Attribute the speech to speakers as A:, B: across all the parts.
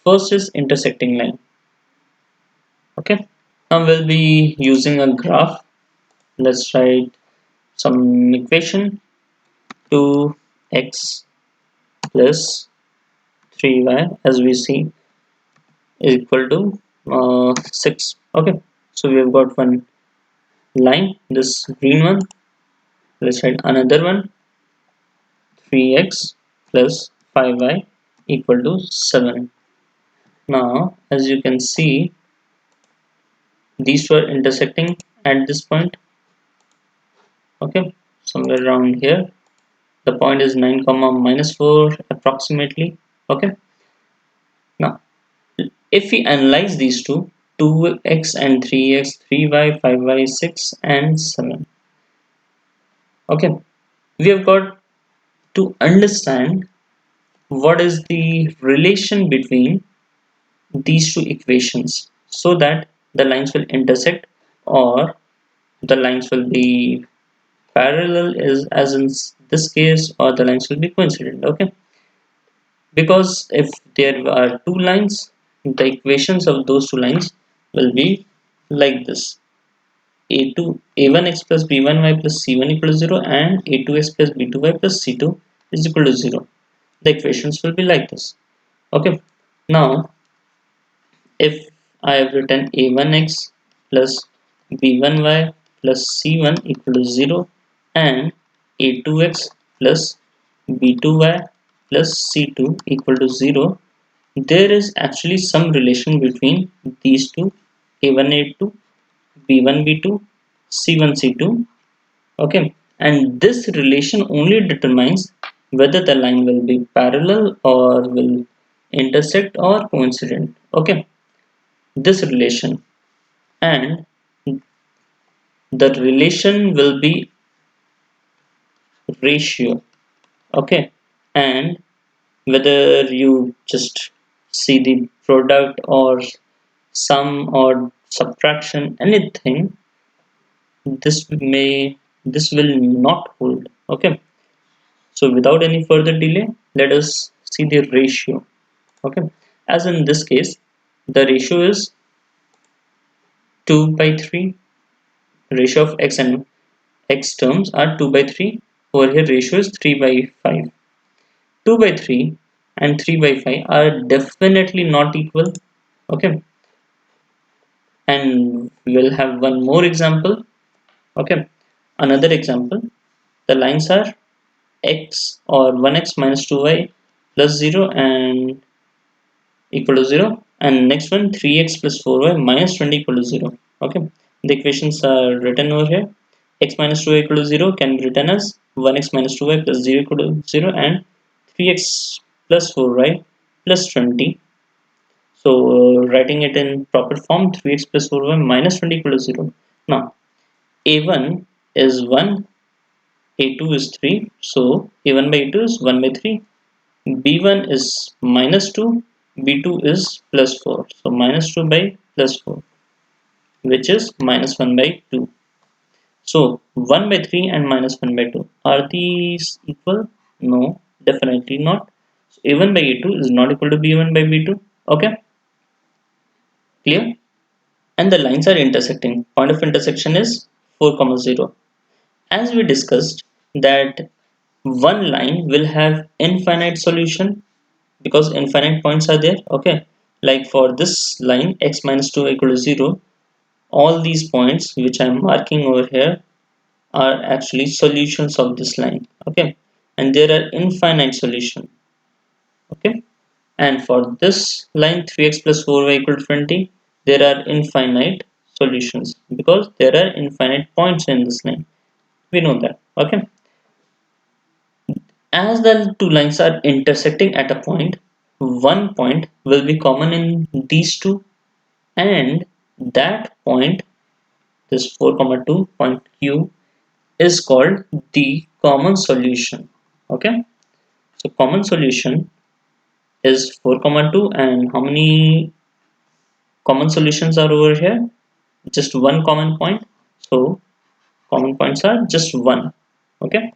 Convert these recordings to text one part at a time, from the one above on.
A: First is intersecting line. Okay, now we'll be using a graph. Let's write some equation. 2x plus 3y, as we see, is equal to 6. Okay, so we have got one line, this green one. Let's write another one, 3x plus 5y equal to 7. Now as you can see, these two are intersecting at this point. Okay, somewhere around here. The point is 9 comma minus 4 approximately. Okay, now if we analyze these two, 2x and 3x, 3y, 5y, 6 and 7. Okay, we have got to understand what is the relation between these two equations so that the lines will intersect, or the lines will be parallel, is as in this case, or the lines will be coincident. Okay, because if there are two lines, the equations of those two lines will be like this: a2 a1x plus b1y plus c1 equal to 0 and a2x plus b2y plus c2 is equal to 0. The equations will be like this. Okay, now if I have written a1x plus b1y plus c1 equal to 0 and a2x plus b2y plus c2 equal to 0, there is actually some relation between these two: a1 a2, b1 b2, c1 c2. Okay, and this relation only determines whether the line will be parallel or will intersect or coincident. Okay, this relation, and the relation will be ratio. Okay, and whether you just see the product or sum or subtraction, anything, this will not hold. Okay, so without any further delay, let us see the ratio. Okay, as in this case, the ratio is 2 by 3. Ratio of x and x terms are 2 by 3. Over here ratio is 3 by 5. 2 by 3 and 3 by 5 are definitely not equal. Okay, and we'll have one more example. Okay, another example: the lines are x or 1x minus 2y plus 0 and equal to 0, and next one 3x plus 4y minus 20 equal to 0. Okay, the equations are written over here. X minus 2y equal to 0 can be written as 1x minus 2y plus 0 equal to 0 and 3x plus 4y plus 20. So writing it in proper form, 3x plus 4y minus 20 equal to 0. Now a1 is 1, a2 is 3, so a1 by a2 is 1 by 3. b1 is minus 2, b2 is plus 4, so minus 2 by plus 4, which is minus 1 by 2. So 1 by 3 and minus 1 by 2, are these equal? No, definitely not. So a1 by a2 is not equal to b1 by b2. Okay, clear? And the lines are intersecting. Point of intersection is 4 comma 0. As we discussed that one line will have infinite solution because infinite points are there. Okay, like for this line x minus 2 equal to 0, all these points which I am marking over here are actually solutions of this line. Okay, and there are infinite solution. Okay, and for this line 3x plus 4y equal to 20, there are infinite solutions because there are infinite points in this line. We know that. Okay, as the two lines are intersecting at a point, one point will be common in these two, and that point, this 4 comma 2 point q, is called the common solution. Okay, so common solution is 4 comma 2, and how many common solutions are over here? Just one common point, so common points are just one. Okay,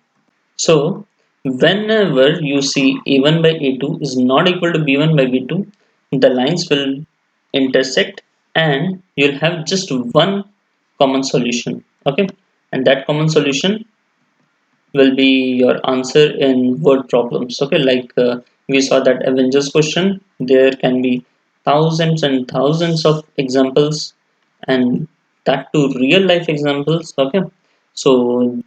A: so whenever you see a1 by a2 is not equal to b1 by b2, the lines will intersect and you'll have just one common solution. Okay, and that common solution will be your answer in word problems. Okay, like we saw that Avengers question, there can be thousands and thousands of examples, and that to real life examples. Okay, so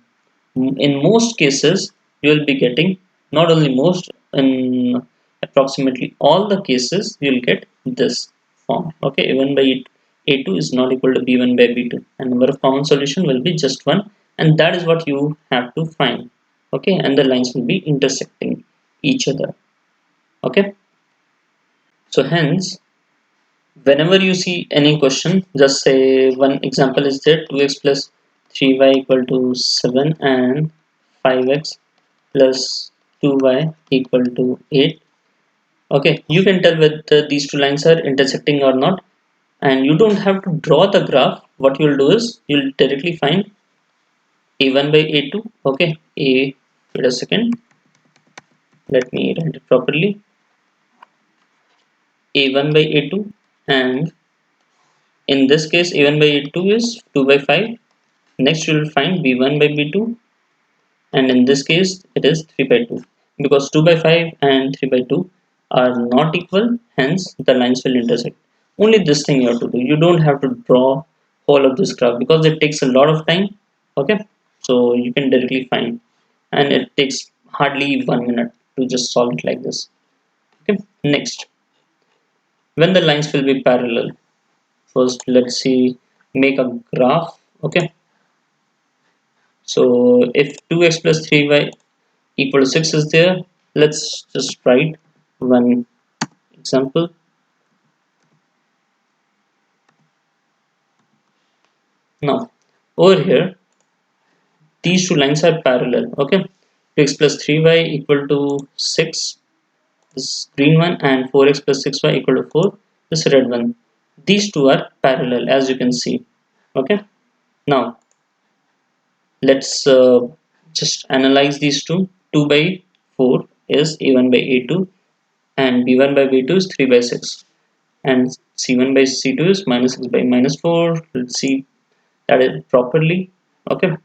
A: in most cases you will be getting, not only most, in approximately all the cases you'll get this form. Okay, even by a2 is not equal to b1 by b2, and number of common solution will be just one, and that is what you have to find. Okay, and the lines will be intersecting each other. Okay, so hence whenever you see any question, just say one example is there: 2x plus 3y equal to 7 and 5x plus 2y equal to 8. Okay, you can tell whether these two lines are intersecting or not, and you don't have to draw the graph. What you'll do is you'll directly find a1 by a2. Okay, wait a second, let me write it properly. A1 by a2, and in this case a1 by a2 is 2 by 5. Next you will find b1 by b2, and in this case it is 3 by 2, because 2 by 5 and 3 by 2 are not equal, hence the lines will intersect. Only this thing you have to do, you don't have to draw whole of this graph because it takes a lot of time. Okay, so you can directly find, and it takes hardly 1 minute to just solve it like this. Okay, next, when the lines will be parallel, first let's see, make a graph. Okay, so if 2x plus 3y equal to 6 is there, let's just write one example. Now over here these two lines are parallel. Okay, 2x plus 3y equal to 6, this green one, and 4x plus 6y equal to 4, this red one. These two are parallel, as you can see. Okay, now let's just analyze these two. 2 by 4 is a1 by a2, and b1 by b2 is 3 by 6, and c1 by c2 is minus 6 by minus 4. Let's see that is properly. Okay,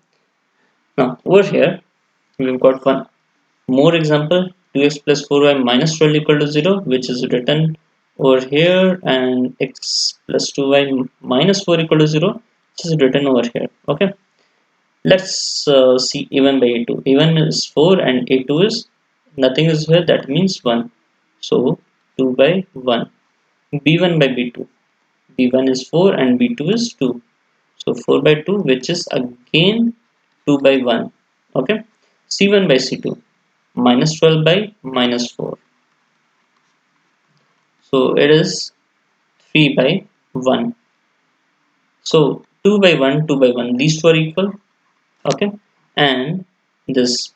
A: now over here we've got one more example: 2x plus 4y minus 12 equal to 0, which is written over here, and x plus 2y minus 4 equal to 0, which is written over here. Okay, let's see a1 by a2. A1 is 4 and a2 is nothing is here, that means 1, so 2 by 1. b1 by b2, b1 is 4 and b2 is 2, so 4 by 2, which is again 2 by 1. Okay, c1 by c2, minus 12 by minus 4, so it is 3 by 1. So 2 by 1, 2 by 1, these two are equal. Okay, and this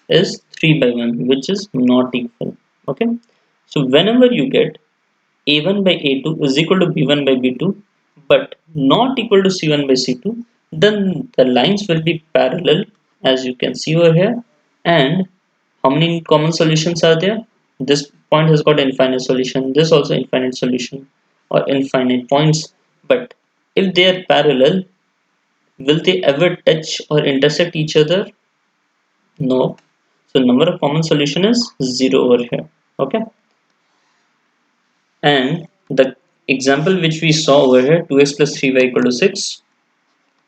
A: is 3 by 1, which is not equal. Okay, so whenever you get a1 by a2 is equal to b1 by b2 but not equal to c1 by c2, then the lines will be parallel, as you can see over here. And how many common solutions are there? This point has got infinite solution, this also infinite solution, or infinite points. But if they are parallel, will they ever touch or intersect each other? No. So number of common solution is 0 over here. Okay, and the example which we saw over here, 2x plus 3y equal to 6,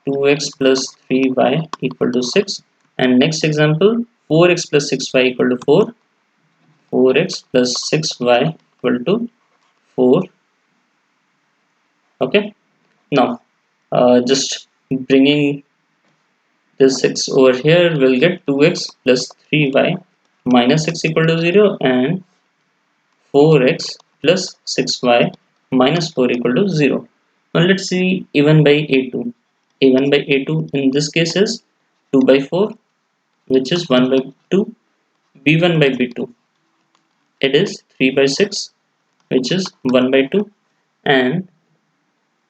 A: 2x plus 3y equal to 6, and next example, 4x plus 6y equal to 4, 4x plus 6y equal to 4. Okay, now just bringing this 6 over here, we'll get 2x plus 3y minus 6 equal to 0, and 4x plus 6y minus 4 equal to 0. Now let's see a1 by a2. a1 by a2 in this case is 2 by 4, which is 1 by 2. b1 by b2, it is 3 by 6, which is 1 by 2. And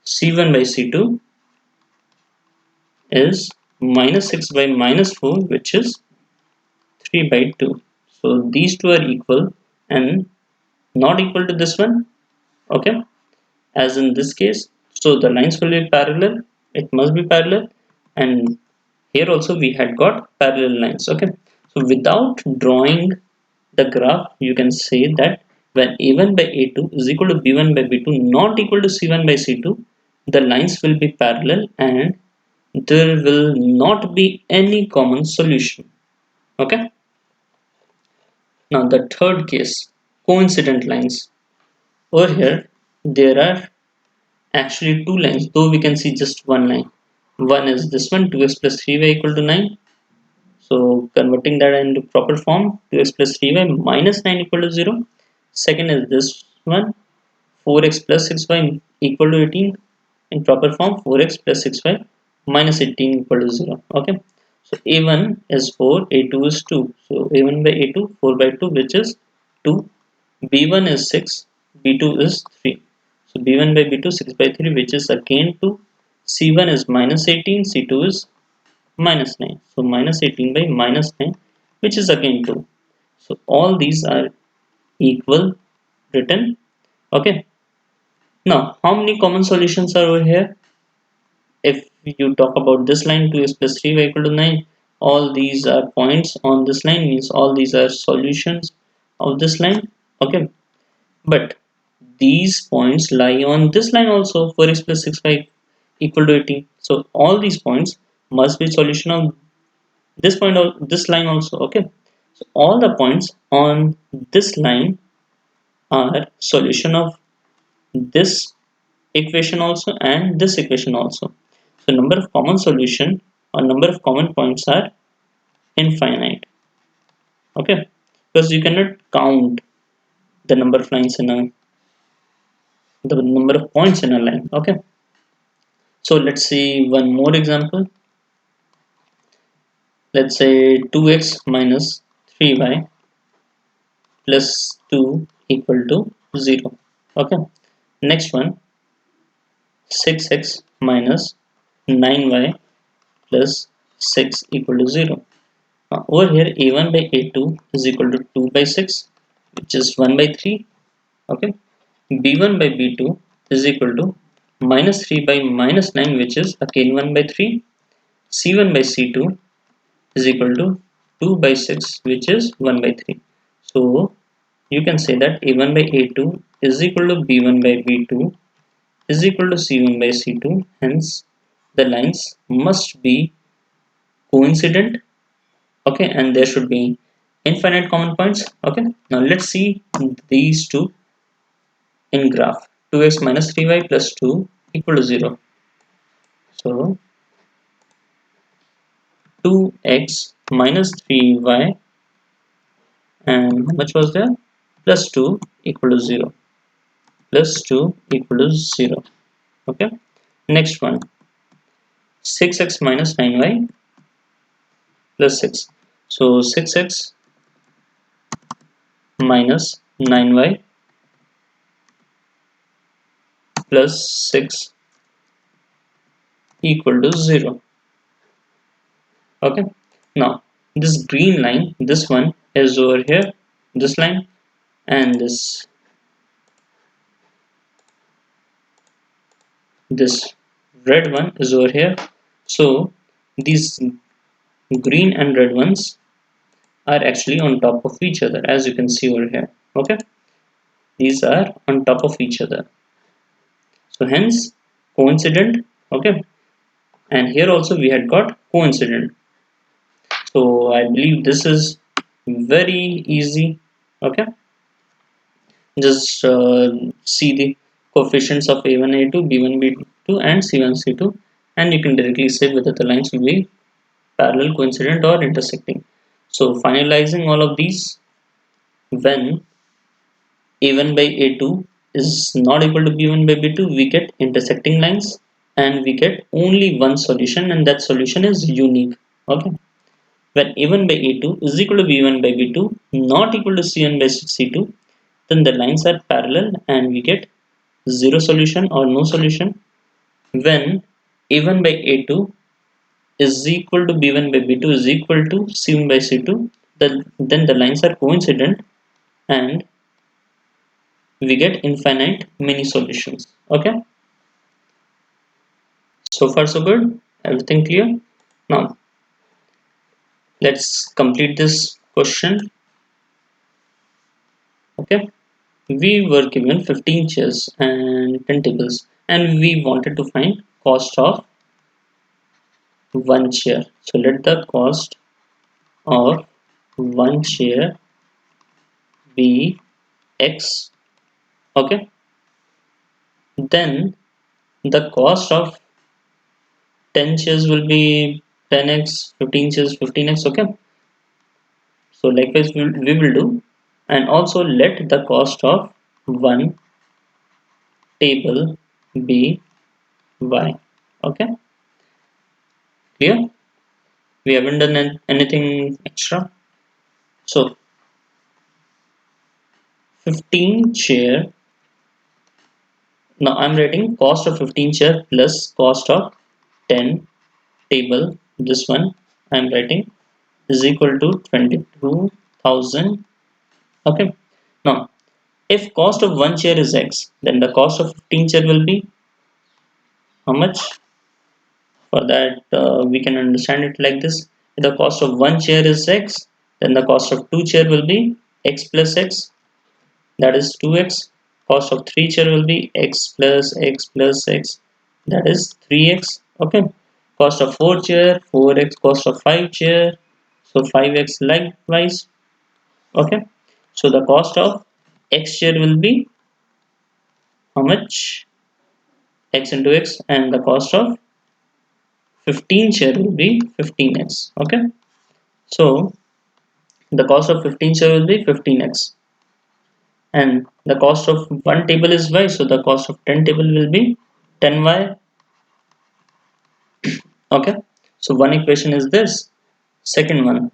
A: c1 by c2 is minus 6 by minus 4, which is 3 by 2. So these two are equal and not equal to this one. Okay, as in this case, so the lines will be parallel, it must be parallel, and here also we had got parallel lines. Okay, so without drawing the graph, you can say that when a1 by a2 is equal to b1 by b2 not equal to c1 by c2, the lines will be parallel and there will not be any common solution. Okay, now the third case, coincident lines. Over here there are actually two lines, though we can see just one line. One is this one, 2x plus 3y equal to 9. So converting that into proper form, 2x plus 3y minus 9 equal to 0. Second is this one, 4x plus 6y equal to 18. In proper form, 4x plus 6y minus 18 equal to 0. Okay. So a1 is 4, a2 is 2. So a1 by a2, 4 by 2, which is 2. b1 is 6, b2 is 3. So b1 by b2, 6 by 3, which is again 2. c1 is minus 18, c2 is minus 9. So minus 18 by minus 9, which is again 2. So all these are equal written. Okay, now how many common solutions are over here? If you talk about this line, 2x plus 3y equal to 9, all these are points on this line, means all these are solutions of this line. Okay, but these points lie on this line also, 4x plus 6y equal to 18. So all these points must be solution of this point or this line also. Okay, so all the points on this line are solution of this equation also and this equation also. So number of common solution or number of common points are infinite. Okay, because you cannot count the number of lines in a the number of points in a line. Okay, so let's see one more example. Let's say 2x minus 3y plus 2 equal to 0. Okay, next one, 6x minus 9y plus 6 equal to 0. Over here a1 by a2 is equal to 2 by 6, which is 1 by 3. Okay, b1 by b2 is equal to minus 3 by minus 9, which is again 1 by 3. c1 by c2 is equal to 2 by 6, which is 1 by 3. So you can say that a1 by a2 is equal to b1 by b2 is equal to c1 by c2. Hence the lines must be coincident. Okay, and there should be infinite common points. Okay, now let's see these two in graph. 2x minus 3y plus 2 equal to 0. So 2x minus 3y and how much was there? Plus 2 equal to 0. Plus 2 equal to 0. Okay, next one, 6x minus 9y plus 6. So 6x minus 9y plus 6 equal to 0. Okay, now this green line, this one is over here, this line, and this red one is over here. So these green and red ones are actually on top of each other, as you can see over here. Okay, these are on top of each other, so hence coincident. Okay, and here also we had got coincident. So I believe this is very easy. Okay, just see the coefficients of a1 a2 b1 b2 and c1 c2, and you can directly say whether the lines will be parallel, coincident or intersecting. So finalizing all of these, when a1 by a2 is not equal to b1 by b2, we get intersecting lines and we get only one solution, and that solution is unique. Okay, when a1 by a2 is equal to b1 by b2 not equal to c1 by c2, then the lines are parallel and we get zero solution or no solution. When a1 by a2 is equal to b1 by b2 is equal to c1 by c2, then the lines are coincident and we get infinite many solutions. Okay, so far so good, everything clear. Now let's complete this question. Okay, we were given 15 chairs and 10 tables, and we wanted to find cost of one chair. So let the cost of one chair be x. Okay, then the cost of 10 chairs will be 10x, 15 chairs 15x. Okay, so likewise we will do, and also let the cost of one table be y. Okay, clear? We haven't done anything extra. So 15 chair. Now I'm writing cost of 15 chair plus cost of 10 table. This one I'm writing is equal to 22,000. Okay. Now if cost of one chair is x, then the cost of 15 chair will be how much? For that, we can understand it like this. If the cost of one chair is x, then the cost of two chair will be x plus x, that is 2x. Cost of three chair will be x plus x plus x, that is 3x. Okay. Cost of four chair 4x. Cost of five chair, so 5x likewise. Okay. So the cost of x chair will be how much? X into x, and the cost of 15 chair will be 15x. Okay. So the cost of 15 share will be 15x, and the cost of one table is y, so the cost of 10 table will be 10y. Okay, so one equation is this. Second one,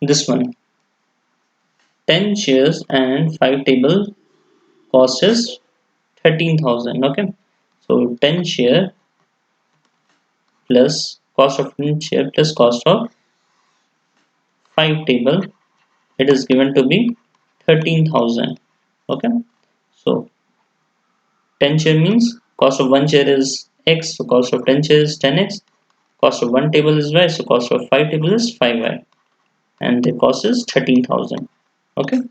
A: this one, 10 chairs and 5 table cost is 13,000. Okay, so 10 chair plus cost of 10 chair plus cost of 5 table, it is given to be 13,000. Okay, so 10 chair means cost of one chair is x, so cost of 10 chair is 10x. Cost of one table is y, so cost of 5 table is 5y, and the cost is 13,000. Okay,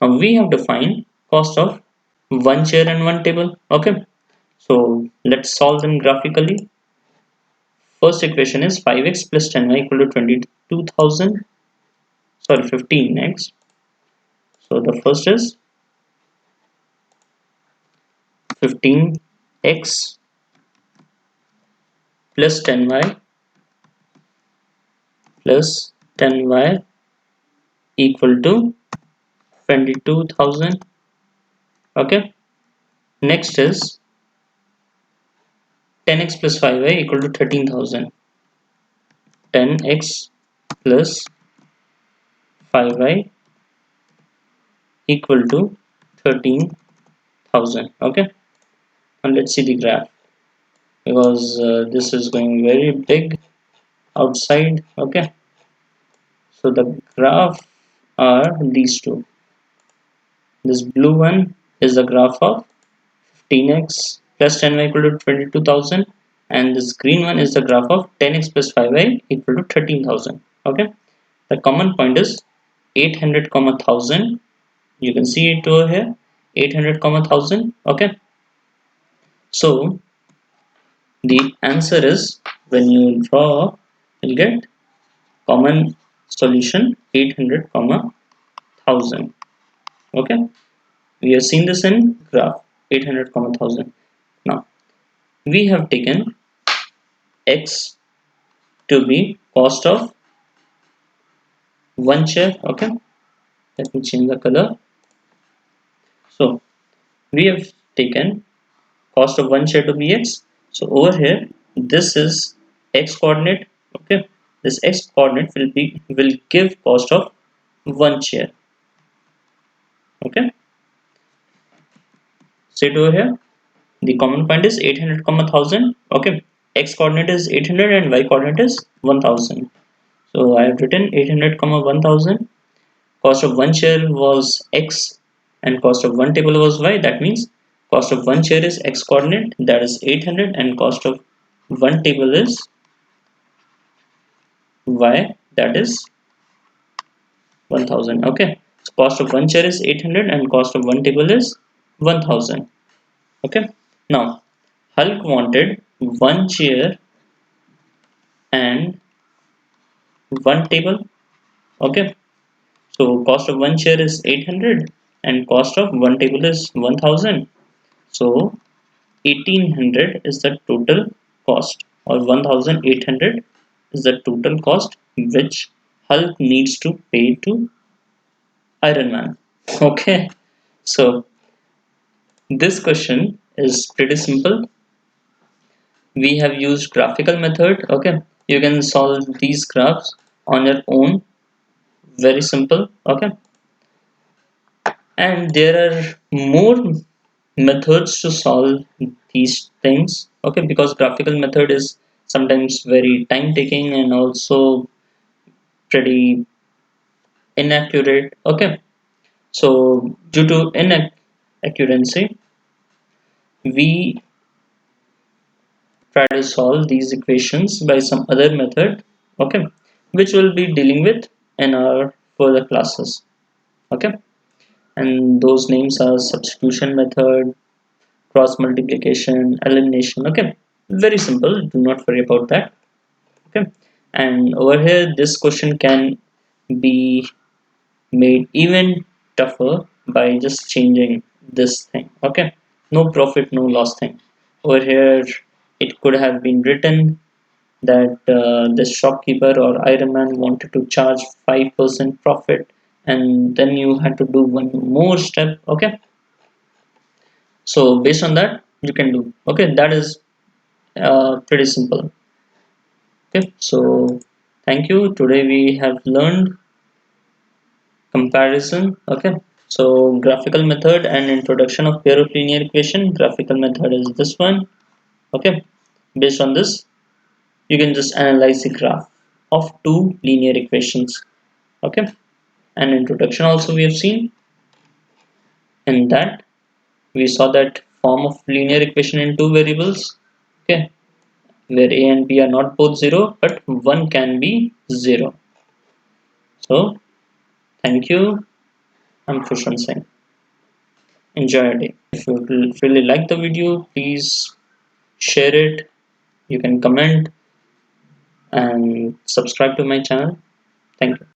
A: now we have to find cost of one chair and one table. Okay, so let's solve them graphically. First equation is 5x plus 10y equal to 22,000. Sorry, 15x. So the first is 15x plus 10y plus 10y equal to 22,000. Okay, next is 10x plus 5y equal to 13,000. 10x plus 5y equal to 13,000. Okay, and let's see the graph, because this is going very big outside. Okay, so the graph are these two. This blue one is the graph of 15x plus 10y equal to 22,000, and this green one is the graph of 10x plus 5y equal to 13,000. Okay, the common point is 800 comma 1000. You can see it over here, 800 comma 1000. Okay, so the answer is, when you draw, you'll get common solution 800 comma 1000. Okay, we have seen this in graph 800 comma 1000. Now we have taken x to be cost of one chair. Okay, let me change the color. So we have taken cost of one chair to be x. So over here, this is x coordinate. Okay, this x coordinate will give cost of one chair. Okay, so it over here, the common point is 800 comma 1000. Okay, x coordinate is 800 and y coordinate is 1000. So I have written 800 comma 1000. Cost of one chair was x. and cost of one table was y. That means cost of one chair is x coordinate, that is 800, and cost of one table is y, that is 1000. Okay, so cost of one chair is 800 and cost of one table is 1000. Okay, now Hulk wanted one chair and one table. Okay, so cost of one chair is 800 and cost of one table is 1000. So 1800 is the total cost, or 1800 is the total cost which Hulk needs to pay to Iron Man. Okay, so this question is pretty simple. We have used graphical method. Okay, you can solve these graphs on your own, very simple. Okay, and there are more methods to solve these things. Okay, because graphical method is sometimes very time taking and also pretty inaccurate. Okay, so due to inaccuracy, we try to solve these equations by some other method. Okay, which we'll be dealing with in our further classes. Okay, and those names are substitution method, cross multiplication, elimination. Okay, very simple, do not worry about that. Okay, and over here this question can be made even tougher by just changing this thing. Okay, no profit no loss thing. Over here it could have been written that the shopkeeper or Iron Man wanted to charge 5% profit, and then you had to do one more step. Okay, so based on that you can do. Okay, that is pretty simple. Okay, so thank you. Today we have learned comparison. Okay, so graphical method and introduction of pair of linear equation. Graphical method is this one. Okay, based on this you can just analyze the graph of two linear equations. Okay, and introduction also we have seen. In that we saw that form of linear equation in two variables. Okay, where a and b are not both zero but one can be zero. So thank you. I'm Khush-Want. Enjoy your day. If you really like the video, please share it. You can comment and subscribe to my channel. Thank you.